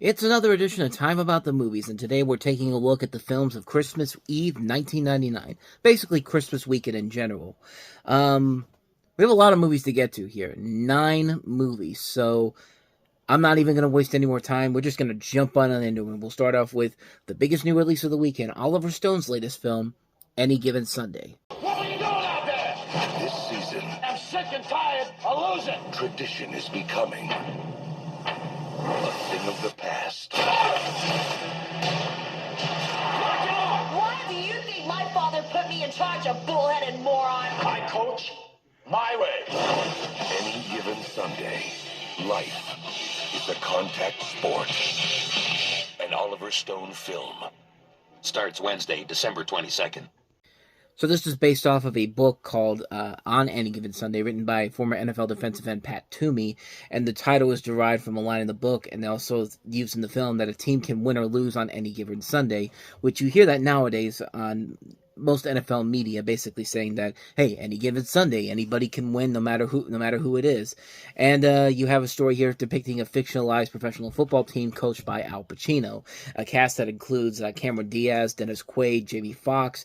It's another edition of Time About the Movies, and today we're taking a look at the films of Christmas Eve 1999. Basically, Christmas weekend in general. We have a lot of movies to get to here. 9 movies, so I'm not even going to waste any more time. We're just going to jump on into it. We'll start off with the biggest new release of the weekend, Oliver Stone's latest film, Any Given Sunday. What are you doing out there? This season, I'm sick and tired of losing. tradition is becoming a thing of the past. Knock it off! Why do you think my father put me in charge of bullheaded moron? I coach my way. Any given Sunday, life is a contact sport. An Oliver Stone film. Starts Wednesday, December 22nd. So this is based off of a book called On Any Given Sunday, written by former NFL defensive end Pat Toomey, and the title is derived from a line in the book, and also used in the film, that a team can win or lose on any given Sunday, which you hear that nowadays on most NFL media, basically saying that, hey, any given Sunday, anybody can win no matter who it is. And you have a story here depicting a fictionalized professional football team coached by Al Pacino, a cast that includes Cameron Diaz, Dennis Quaid, Jamie Foxx,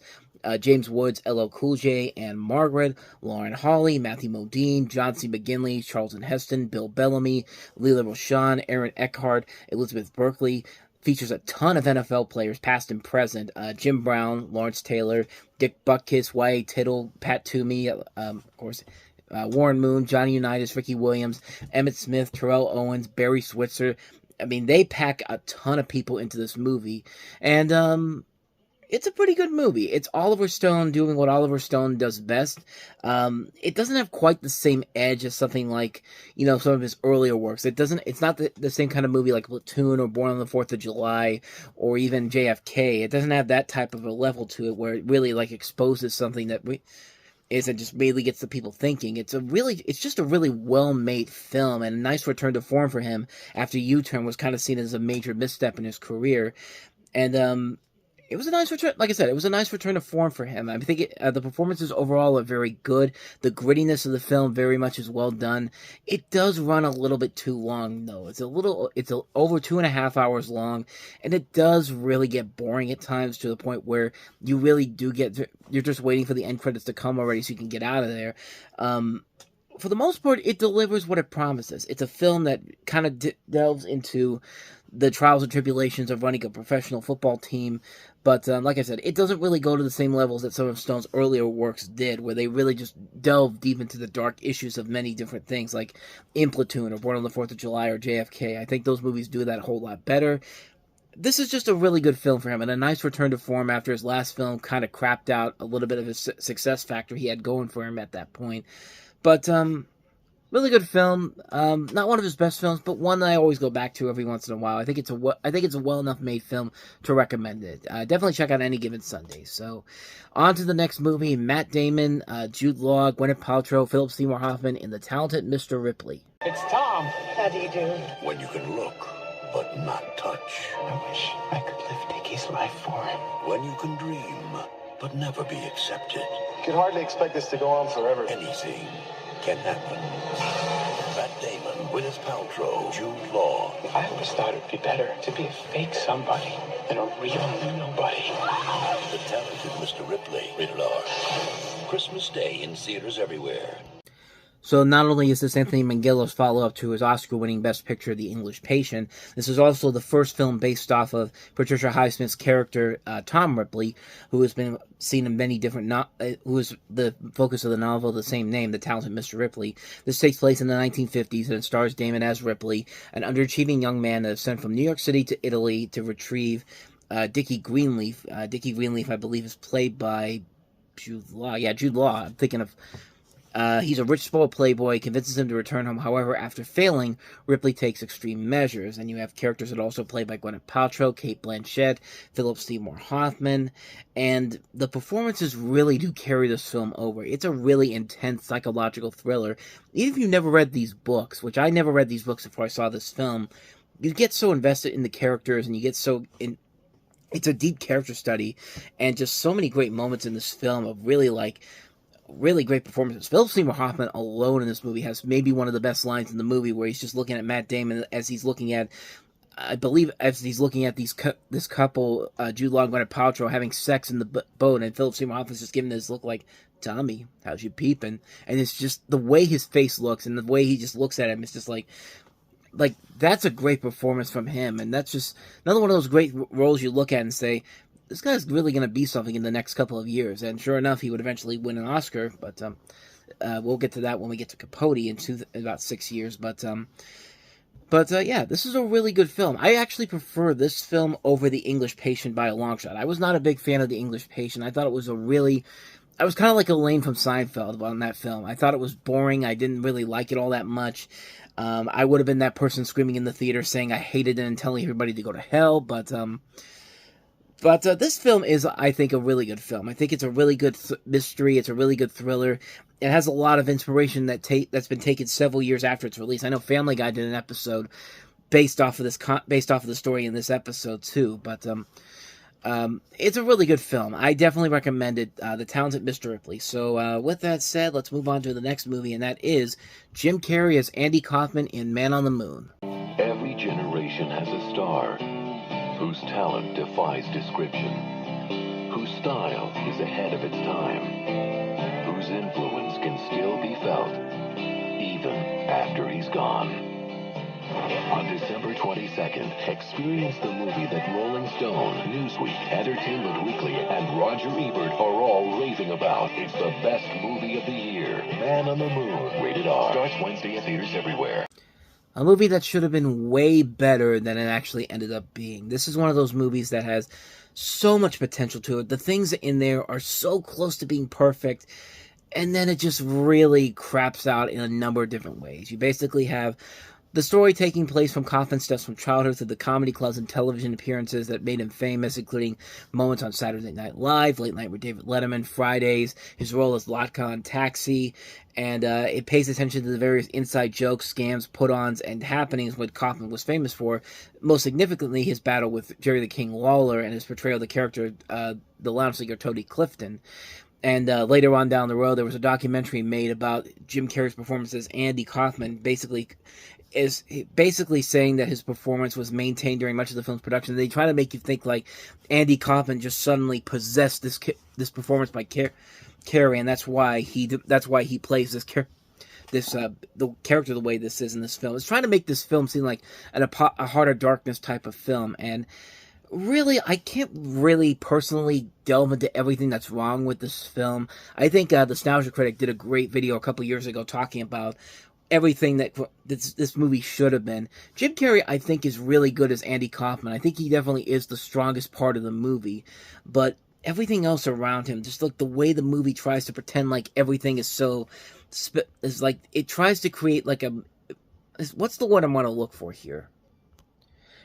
James Woods, LL Cool J, Anne Margaret, Lauren Hawley, Matthew Modine, John C. McGinley, Charlton Heston, Bill Bellamy, Leela Rochon, Aaron Eckhart, Elizabeth Berkley. Features a ton of NFL players, past and present. Jim Brown, Lawrence Taylor, Dick Butkus, Y.A. Tittle, Pat Toomey, of course, Warren Moon, Johnny Unitas, Ricky Williams, Emmett Smith, Terrell Owens, Barry Switzer. I mean, they pack a ton of people into this movie. And, it's a pretty good movie. It's Oliver Stone doing what Oliver Stone does best. It doesn't have quite the same edge as something like, some of his earlier works. It's not the same kind of movie like Platoon or Born on the 4th of July or even JFK. It doesn't have that type of a level to it where it really exposes something that and just really gets the people thinking. It's just a really well-made film and a nice return to form for him after U-Turn was kind of seen as a major misstep in his career. And, it was a nice return. Like I said, it was a nice return to form for him. I think the performances overall are very good. The grittiness of the film very much is well done. It does run a little bit too long, though. It's over 2.5 hours long, and it does really get boring at times to the point where you really do you're just waiting for the end credits to come already so you can get out of there. For the most part, it delivers what it promises. It's a film that kind of delves into the trials and tribulations of running a professional football team, but like I said, it doesn't really go to the same levels that some of Stone's earlier works did, where they really just delve deep into the dark issues of many different things, like in Platoon or Born on the 4th of July or JFK. I think those movies do that a whole lot better. This is just a really good film for him, and a nice return to form after his last film kind of crapped out a little bit of his success factor he had going for him at that point. But, really good film. Not one of his best films, but one that I always go back to every once in a while. I think it's a well enough made film to recommend it. Definitely check out Any Given Sunday. So, on to the next movie: Matt Damon, Jude Law, Gwyneth Paltrow, Philip Seymour Hoffman in The Talented Mr. Ripley. It's Tom. How do you do? When you can look, but not touch. I wish I could live Dicky's life for him. When you can dream, but never be accepted. Could hardly expect this to go on forever. Anything can happen. Matt Damon, Gwyneth Paltrow, Jude Law. I always thought it'd be better to be a fake somebody than a real nobody. The Talented Mr. Ripley. Rated R. Christmas Day in theaters everywhere. So not only is this Anthony Mangillo's follow-up to his Oscar-winning Best Picture, The English Patient, this is also the first film based off of Patricia Highsmith's character, Tom Ripley, who has been seen in many different, who is the focus of the novel of the same name, The Talented Mr. Ripley. This takes place in the 1950s and stars Damon as Ripley, an underachieving young man that is sent from New York City to Italy to retrieve Dickie Greenleaf. Dickie Greenleaf, I believe, is played by Jude Law. Yeah, Jude Law. I'm thinking of... he's a rich, spoiled playboy, convinces him to return home. However, after failing, Ripley takes extreme measures. And you have characters that are also played by Gwyneth Paltrow, Cate Blanchett, Philip Seymour Hoffman. And the performances really do carry this film over. It's a really intense psychological thriller. Even if you never read these books, which I never read these books before I saw this film, you get so invested in the characters and you get so... It's a deep character study and just so many great moments in this film of really great performances. Philip Seymour Hoffman alone in this movie has maybe one of the best lines in the movie, where he's just looking at Matt Damon as he's looking at I believe as he's looking at this couple, Jude Law and Gwyneth Paltrow having sex in the boat, and Philip Seymour Hoffman's just giving this look like, Tommy, how's you peeping? And it's just the way his face looks and the way he just looks at him. It's just like that's a great performance from him, and that's just another one of those great roles you look at and say, this guy's really going to be something in the next couple of years. And sure enough, he would eventually win an Oscar, but we'll get to that when we get to Capote in about 6 years. But yeah, this is a really good film. I actually prefer this film over The English Patient by a long shot. I was not a big fan of The English Patient. I thought it was I was kind of like Elaine from Seinfeld on that film. I thought it was boring. I didn't really like it all that much. I would have been that person screaming in the theater saying I hated it and telling everybody to go to hell, but this film is, I think, a really good film. I think it's a really good mystery. It's a really good thriller. It has a lot of inspiration that's been taken several years after its release. I know Family Guy did an episode based off of the story in this episode too. But it's a really good film. I definitely recommend it. The Talented Mr. Ripley. So with that said, let's move on to the next movie, and that is Jim Carrey as Andy Kaufman in Man on the Moon. Every generation has a star whose talent defies description, whose style is ahead of its time, whose influence can still be felt even after he's gone. On December 22nd, experience the movie that Rolling Stone, Newsweek, Entertainment Weekly, and Roger Ebert are all raving about. It's the best movie of the year. Man on the Moon, rated R. Starts Wednesday at theaters everywhere. A movie that should have been way better than it actually ended up being. This is one of those movies that has so much potential to it. The things in there are so close to being perfect, and then it just really craps out in a number of different ways. You basically have the story taking place from Kaufman's steps from childhood through the comedy clubs and television appearances that made him famous, including moments on Saturday Night Live, Late Night with David Letterman, Fridays, his role as Latka on Taxi, and it pays attention to the various inside jokes, scams, put-ons, and happenings what Kaufman was famous for, most significantly his battle with Jerry the King Lawler and his portrayal of the character, the lounge singer Toady Clifton. And later on down the road, there was a documentary made about Jim Carrey's performance as Andy Kaufman, basically saying that his performance was maintained during much of the film's production. They try to make you think like Andy Kaufman just suddenly possessed this performance by Carrey, and that's why he plays the character the way this is in this film. It's trying to make this film seem like a Heart of Darkness type of film, and really, I can't really personally delve into everything that's wrong with this film. I think Nostalgia Critic did a great video a couple years ago talking about everything that this movie should have been. Jim Carrey, I think, is really good as Andy Kaufman. I think he definitely is the strongest part of the movie, but everything else around him, just like the way the movie tries to pretend like everything is like it tries to create like what's the word I want to look for here?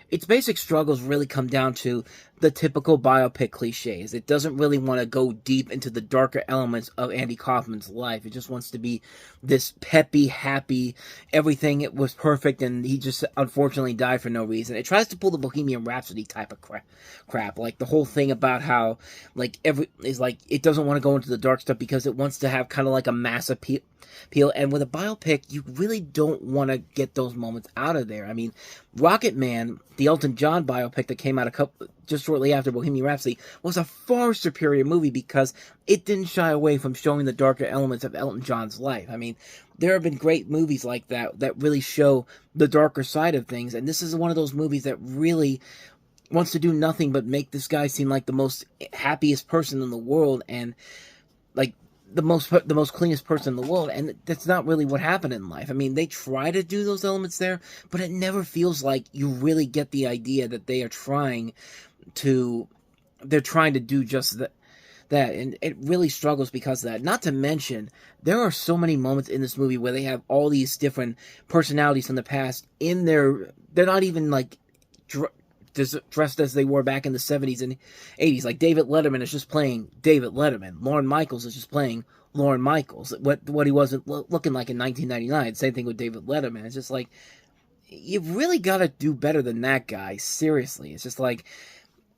Its basic struggles really come down to the typical biopic cliches. It doesn't really want to go deep into the darker elements of Andy Kaufman's life. It just wants to be this peppy, happy, everything it was perfect, and he just unfortunately died for no reason. It tries to pull the Bohemian Rhapsody type of crap. Like the whole thing about how it doesn't want to go into the dark stuff because it wants to have kind of like a mass appeal. And with a biopic, you really don't want to get those moments out of there. I mean, Rocket Man, the Elton John biopic that came out just shortly after Bohemian Rhapsody, was a far superior movie because it didn't shy away from showing the darker elements of Elton John's life. I mean, there have been great movies like that really show the darker side of things, and this is one of those movies that really wants to do nothing but make this guy seem like the most happiest person in the world, and like the most cleanest person in the world, and that's not really what happened in life. I mean, they try to do those elements there, but it never feels like you really get the idea that they're trying to do just that, and it really struggles because of that. Not to mention, there are so many moments in this movie where they have all these different personalities from the past in there. They're not even like dressed as they were back in the 70s and 80s. Like David Letterman is just playing David Letterman. Lorne Michaels is just playing Lorne Michaels. What he wasn't looking like in 1999. Same thing with David Letterman. It's just like, you've really got to do better than that guy. Seriously. It's just like,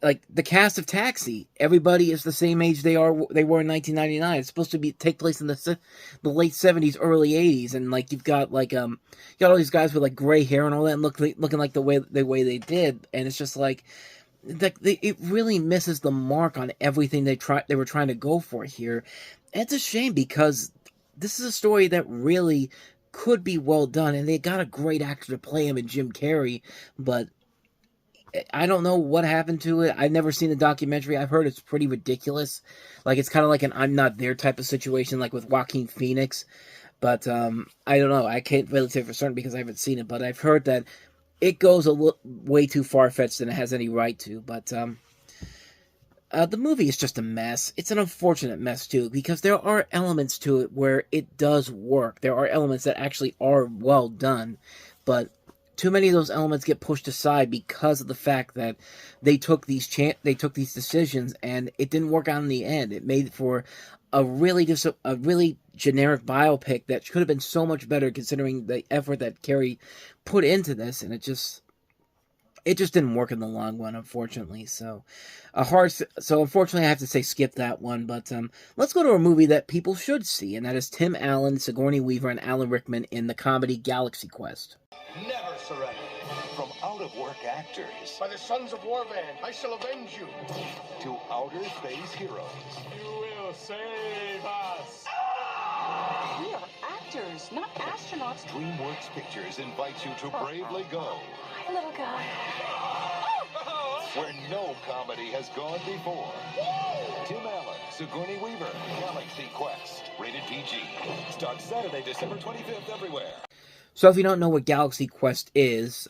like the cast of Taxi, everybody is the same age they were in 1999. It's supposed to take place in the late 70s, early 80s, and like you've got like you got all these guys with like gray hair and all that, and looking like the way they did, and it's just like it really misses the mark on everything they were trying to go for here. And it's a shame because this is a story that really could be well done, and they got a great actor to play him in Jim Carrey, but I don't know what happened to it. I've never seen the documentary. I've heard it's pretty ridiculous. Like, it's kind of like an I'm Not There type of situation, like with Joaquin Phoenix. But, I don't know. I can't really say for certain because I haven't seen it. But I've heard that it goes way too far-fetched than it has any right to. But, the movie is just a mess. It's an unfortunate mess, too, because there are elements to it where it does work. There are elements that actually are well done. But too many of those elements get pushed aside because of the fact that they took these decisions and it didn't work out in the end. It made for a really generic biopic that could have been so much better considering the effort that Carrey put into this, and it just didn't work in the long run, unfortunately. So unfortunately I have to say skip that one, but let's go to a movie that people should see, and that is Tim Allen, Sigourney Weaver, and Alan Rickman in the comedy Galaxy Quest. Never surrender. From out-of-work actors. By the sons of Warvan, I shall avenge you. To outer space heroes. You will save us. We are actors, not astronauts. Dreamworks Pictures invites you to bravely go. Hi, little guy. Where no comedy has gone before. Tim Allen, Sigourney Weaver, Galaxy Quest. Rated PG. Starts Saturday, December 25th everywhere. So if you don't know what Galaxy Quest is,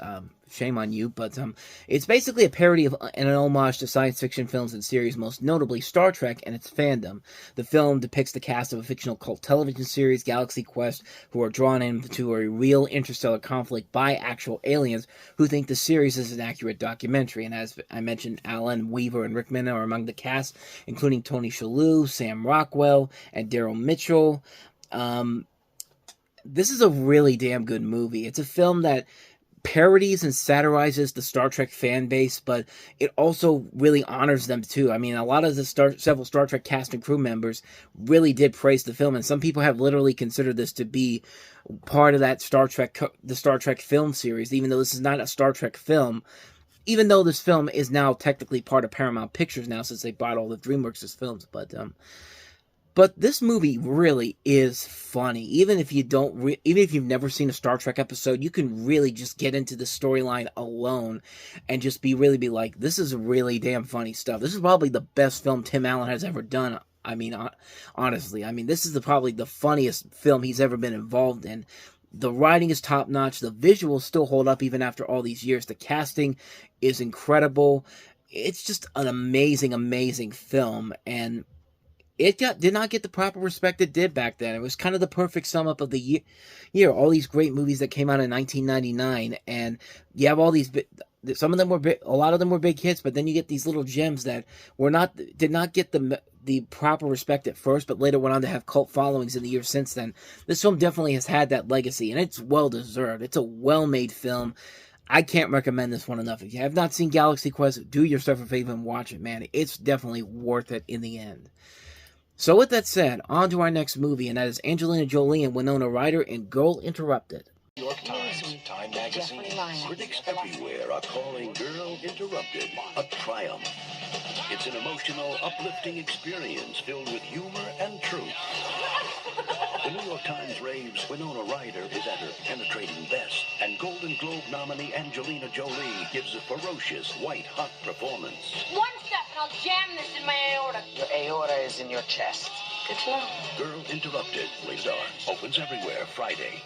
shame on you, but it's basically a parody of and an homage to science fiction films and series, most notably Star Trek and its fandom. The film depicts the cast of a fictional cult television series, Galaxy Quest, who are drawn into a real interstellar conflict by actual aliens who think the series is an accurate documentary. And as I mentioned, Alan, Weaver, and Rickman are among the cast, including Tony Shalhoub, Sam Rockwell, and Daryl Mitchell. This is a really damn good movie. It's a film that parodies and satirizes the Star Trek fan base, but it also really honors them too. I mean, a lot of the several Star Trek cast and crew members really did praise the film, and some people have literally considered this to be part of that the Star Trek film series, even though this is not a Star Trek film. Even though this film is now technically part of Paramount Pictures now, since they bought all the Dreamworks' films, but this movie really is funny. Even if even if you've never seen a Star Trek episode, you can really just get into the storyline alone and just be like, this is really damn funny stuff. This is probably the best film Tim Allen has ever done. I mean, honestly, this is probably the funniest film he's ever been involved in. The writing is top notch. The visuals still hold up even after all these years. The casting is incredible. It's just an amazing, amazing film, and it did not get the proper respect it did back then. It was kind of the perfect sum up of the year. All these great movies that came out in 1999, and you have all these. Some of them were a lot of them were big hits, but then you get these little gems that did not get the proper respect at first, but later went on to have cult followings in the years since then. This film definitely has had that legacy, and it's well deserved. It's a well-made film. I can't recommend this one enough. If you have not seen Galaxy Quest, do yourself a favor and watch it, man. It's definitely worth it in the end. So with that said, on to our next movie, and that is Angelina Jolie and Winona Ryder in Girl Interrupted. New York Times, Time Magazine, critics everywhere are calling Girl Interrupted a triumph. It's an emotional, uplifting experience filled with humor and truth. The New York Times raves Winona Ryder is at her penetrating best, and Golden Globe nominee Angelina Jolie gives a ferocious, white-hot performance. One step and I'll jam this in my aorta. Your aorta is in your chest. Good to know. Girl Interrupted, rated R, opens everywhere Friday.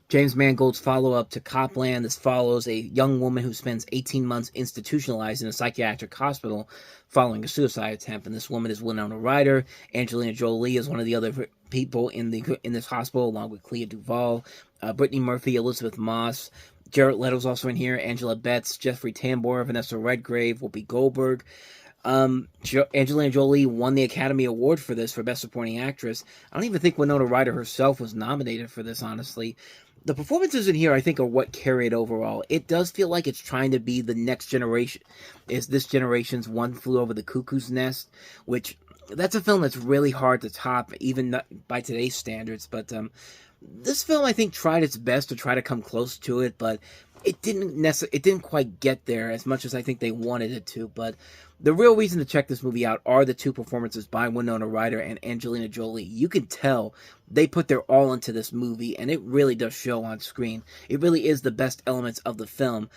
James Mangold's follow-up to Copland. This follows a young woman who spends 18 months institutionalized in a psychiatric hospital following a suicide attempt. And this woman is Winona Ryder. Angelina Jolie is one of the other people in this hospital, along with Clea Duvall, Brittany Murphy, Elizabeth Moss. Jared Leto's also in here. Angela Betts, Jeffrey Tambor, Vanessa Redgrave, Whoopi Goldberg. Angelina Jolie won the Academy Award for this for Best Supporting Actress. I don't even think Winona Ryder herself was nominated for this, honestly. The performances in here, I think, are what carry it overall. It does feel like it's trying to be the next generation, is this generation's One Flew Over the Cuckoo's Nest, which, that's a film that's really hard to top, even by today's standards, but this film, I think, tried its best to try to come close to it, but it didn't quite get there as much as I think they wanted it to. But the real reason to check this movie out are the two performances by Winona Ryder and Angelina Jolie. You can tell they put their all into this movie, and it really does show on screen. It really is the best elements of the film.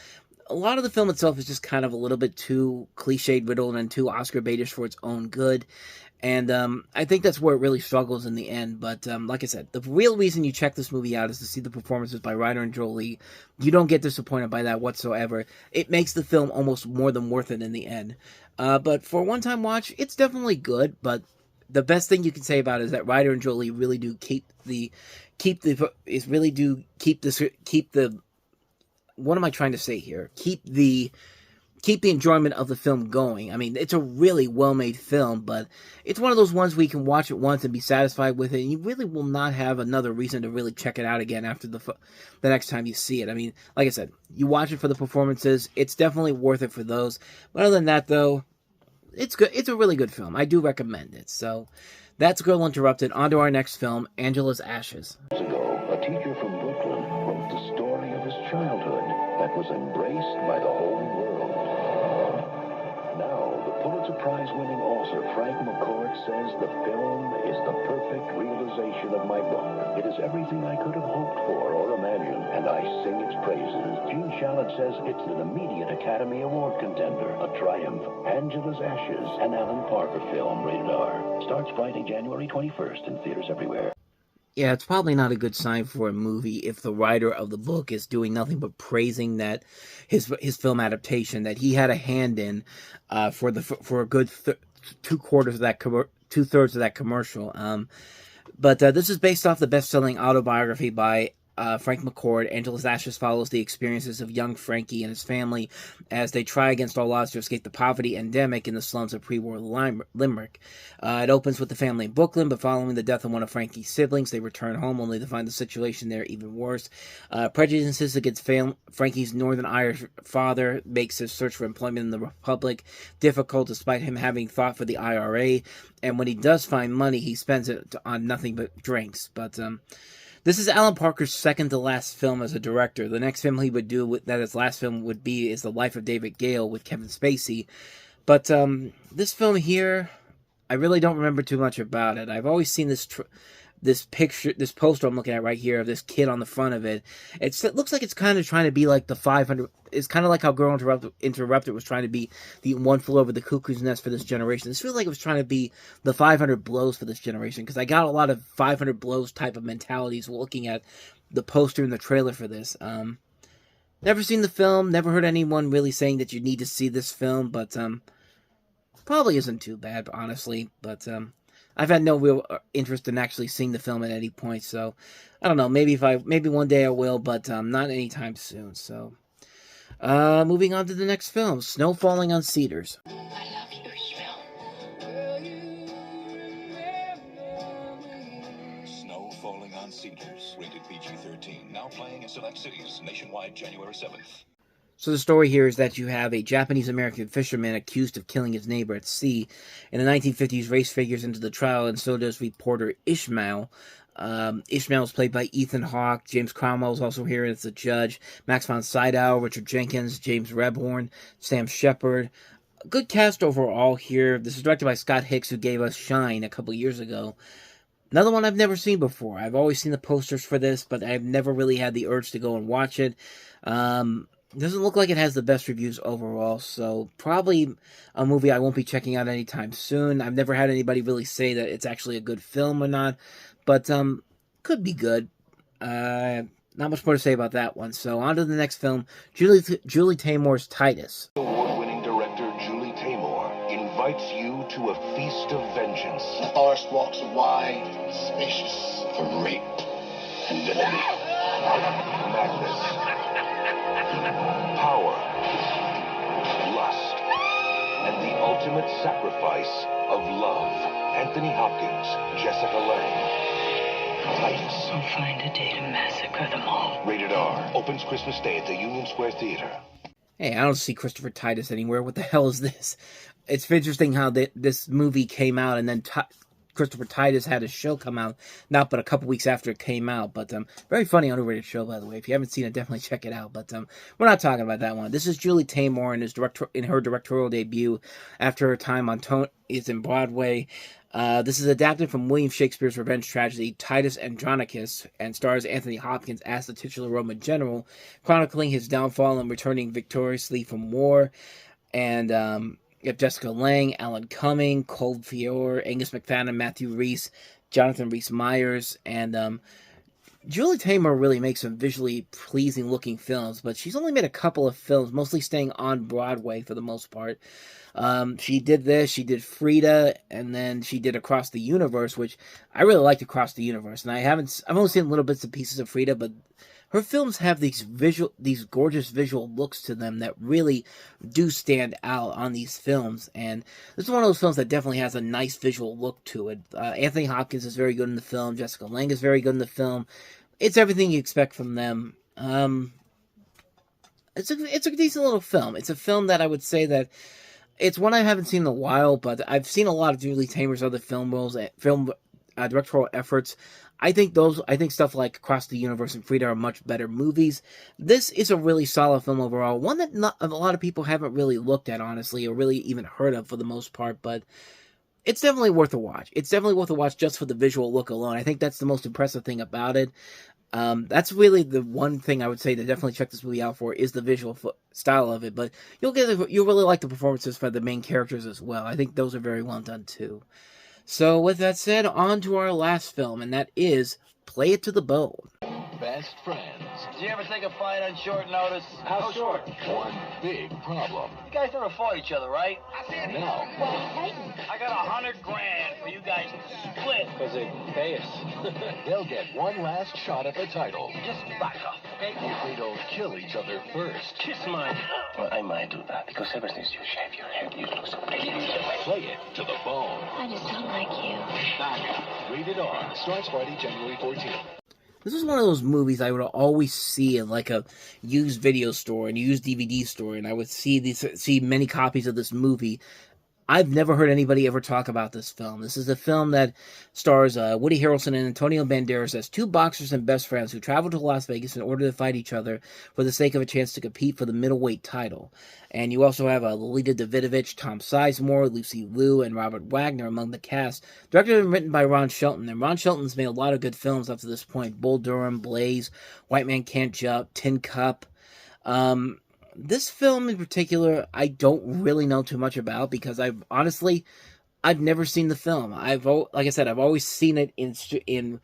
A lot of the film itself is just kind of a little bit too cliched, riddled, and too Oscar baitish for its own good. And I think that's where it really struggles in the end. But like I said, the real reason you check this movie out is to see the performances by Ryder and Jolie. You don't get disappointed by that whatsoever. It makes the film almost more than worth it in the end. But for a one-time watch, it's definitely good. But the best thing you can say about it is that Ryder and Jolie really do keep the what am I trying to say here? Keep the enjoyment of the film going. I mean, it's a really well-made film, but it's one of those ones where you can watch it once and be satisfied with it, and you really will not have another reason to really check it out again after the next time you see it. I mean, like I said, you watch it for the performances. It's definitely worth it for those. But other than that, though, it's good. It's a really good film. I do recommend it. So, that's Girl Interrupted. On to our next film, Angela's Ashes. Years ago, a teacher from Brooklyn wrote the story of his childhood that was embraced by the whole world. Now, the Pulitzer Prize-winning author Frank McCourt says the film is the perfect realization of my book. It is everything I could have hoped for or imagined, and I sing its praises. Gene Shalit says it's an immediate Academy Award contender, a triumph. Angela's Ashes, an Alan Parker film, rated R. Starts Friday, January 21st in theaters everywhere. Yeah, it's probably not a good sign for a movie if the writer of the book is doing nothing but praising that his film adaptation that he had a hand in for a good 2/3 of that commercial. But this is based off the best-selling autobiography by Frank McCourt. Angela's Ashes follows the experiences of young Frankie and his family as they try against all odds to escape the poverty endemic in the slums of pre-war Limerick. It opens with the family in Brooklyn, but following the death of one of Frankie's siblings, they return home only to find the situation there even worse. Prejudices against Frankie's Northern Irish father makes his search for employment in the Republic difficult despite him having fought for the IRA, and when he does find money, he spends it on nothing but drinks. But this is Alan Parker's second to last film as a director. The next film he would do, that his last film would be, is The Life of David Gale with Kevin Spacey. But this film here, I really don't remember too much about it. I've always seen this poster I'm looking at right here of this kid on the front of it. It looks like it's kind of trying to be like the 500. It's kind of like how Girl Interrupted was trying to be the One Flew Over the Cuckoo's Nest for this generation. This feels like it was trying to be the 500 Blows for this generation, because I got a lot of 500 Blows type of mentalities looking at the poster and the trailer for this. Never seen the film, never heard anyone really saying that you need to see this film, but probably isn't too bad, honestly. But I've had no real interest in actually seeing the film at any point, so I don't know. Maybe one day I will, but not anytime soon. So, moving on to the next film, Snow Falling on Cedars. I love you, Snow Falling on Cedars, rated PG-13, now playing in select cities nationwide January 7th. So the story here is that you have a Japanese-American fisherman accused of killing his neighbor at sea. In the 1950s, race figures into the trial, and so does reporter Ishmael. Ishmael is played by Ethan Hawke. James Cromwell is also here as the judge. Max von Sydow, Richard Jenkins, James Rebhorn, Sam Shepard. Good cast overall here. This is directed by Scott Hicks, who gave us Shine a couple years ago. Another one I've never seen before. I've always seen the posters for this, but I've never really had the urge to go and watch it. Doesn't look like it has the best reviews overall, so probably a movie I won't be checking out anytime soon. I've never had anybody really say that it's actually a good film or not, but could be good. Not much more to say about that one. So on to the next film, Julie Taymor's Titus. Award-winning director Julie Taymor invites you to a feast of vengeance. The forest walks are wide and spacious for rape and villainy. Madness. Power, lust, and the ultimate sacrifice of love. Anthony Hopkins, Jessica Lange. Titus. I'll find a day to massacre them all. Rated R. Opens Christmas Day at the Union Square Theater. Hey, I don't see Christopher Titus anywhere. What the hell is this? It's interesting how this movie came out, and then Christopher Titus had a show come out, not but a couple weeks after it came out. But very funny, underrated show, by the way. If you haven't seen it, definitely check it out. But we're not talking about that one. This is Julie Taymor in her directorial debut after her time on is in Broadway. This is adapted from William Shakespeare's revenge tragedy Titus Andronicus and stars Anthony Hopkins as the titular Roman general, chronicling his downfall and returning victoriously from war. And you have Jessica Lange, Alan Cumming, Cole Fiore, Angus McFadden, Matthew Rhys, Jonathan Rhys-Meyers, and Julie Taymor really makes some visually pleasing looking films, but she's only made a couple of films, mostly staying on Broadway for the most part. She did this, she did Frida, and then she did Across the Universe, which I really liked Across the Universe, and I've only seen little bits and pieces of Frida, but her films have these gorgeous visual looks to them that really do stand out on these films, and this is one of those films that definitely has a nice visual look to it. Anthony Hopkins is very good in the film, Jessica Lange is very good in the film. It's everything you expect from them. It's a decent little film. It's a film that I would say that it's one I haven't seen in a while, but I've seen a lot of Julie Taymor's other directorial efforts. I think stuff like Across the Universe and Frida are much better movies. This is a really solid film overall, one that a lot of people haven't really looked at, honestly, or really even heard of for the most part, but it's definitely worth a watch. It's definitely worth a watch just for the visual look alone. I think that's the most impressive thing about it. That's really the one thing I would say to definitely check this movie out for is the visual style of it, but you'll really like the performances for the main characters as well. I think those are very well done too. So with that said, on to our last film, and that is Play It to the Bone. Best friends. Did you ever take a fight on short notice? How short? One big problem. You guys don't avoid each other, right? Now, I got $100,000 for you guys to split. Because they pay us. they'll get one last shot at the title. Just back up, okay? If they don't kill each other first. Kiss mine. Well, I might do that because ever since you shave your head, you look so pretty. Play it to the bone. I just don't like you. Rated R. Starts Friday, January 14th. This is one of those movies I would always see in like a used video store and used DVD store, and I would see many copies of this movie. I've never heard anybody ever talk about this film. This is a film that stars Woody Harrelson and Antonio Banderas as two boxers and best friends who travel to Las Vegas in order to fight each other for the sake of a chance to compete for the middleweight title. And you also have Lolita Davidovich, Tom Sizemore, Lucy Liu, and Robert Wagner among the cast. Directed and written by Ron Shelton, and Ron Shelton's made a lot of good films up to this point. Bull Durham, Blaze, White Man Can't Jump, Tin Cup. This film in particular, I don't really know too much about because I've never seen the film. Like I said, I've always seen it in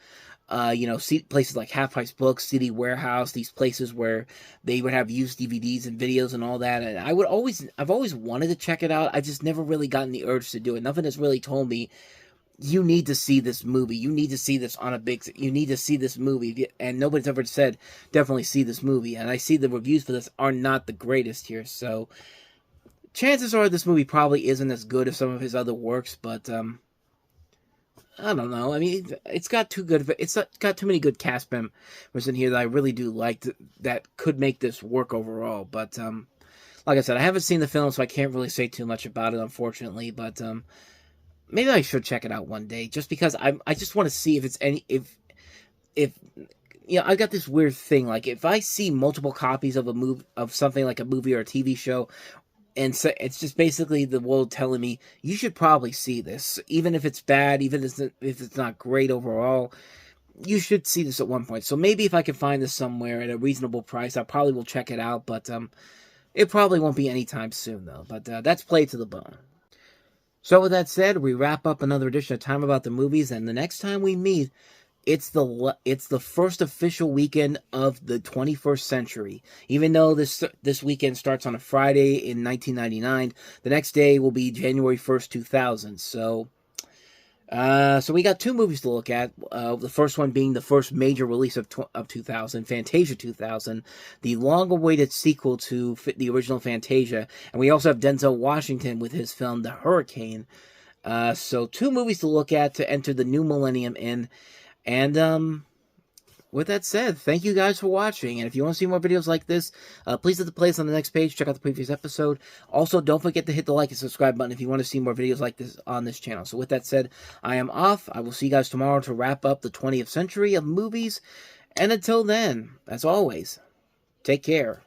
places like Half Price Books, CD Warehouse, these places where they would have used DVDs and videos and all that. And I've always wanted to check it out. I just never really gotten the urge to do it. Nothing has really told me, you need to see this movie. You need to see this you need to see this movie. And nobody's ever said, definitely see this movie. And I see the reviews for this are not the greatest here. So, chances are this movie probably isn't as good as some of his other works. But, I don't know. I mean, it's got too many good cast members in here that I really do like that could make this work overall. But, like I said, I haven't seen the film, so I can't really say too much about it, unfortunately. But, maybe I should check it out one day, just because I just want to see if it's I got this weird thing, like if I see multiple copies of something like a movie or a TV show, and so it's just basically the world telling me you should probably see this, even if it's bad, even if it's not great overall, you should see this at one point. So maybe if I can find this somewhere at a reasonable price, I probably will check it out, but it probably won't be anytime soon though. But that's Play to the Bone. So with that said, we wrap up another edition of Time About the Movies, and the next time we meet, it's the first official weekend of the 21st century. Even though this weekend starts on a Friday in 1999, the next day will be January 1st, 2000. So we got two movies to look at. The first one being the first major release of 2000, Fantasia 2000, the long-awaited sequel to the original Fantasia, and we also have Denzel Washington with his film The Hurricane. So two movies to look at to enter the new millennium in, And with that said, thank you guys for watching, and if you want to see more videos like this, please hit the playlist on the next page, check out the previous episode. Also, don't forget to hit the like and subscribe button if you want to see more videos like this on this channel. So with that said, I am off. I will see you guys tomorrow to wrap up the 20th century of movies, and until then, as always, take care.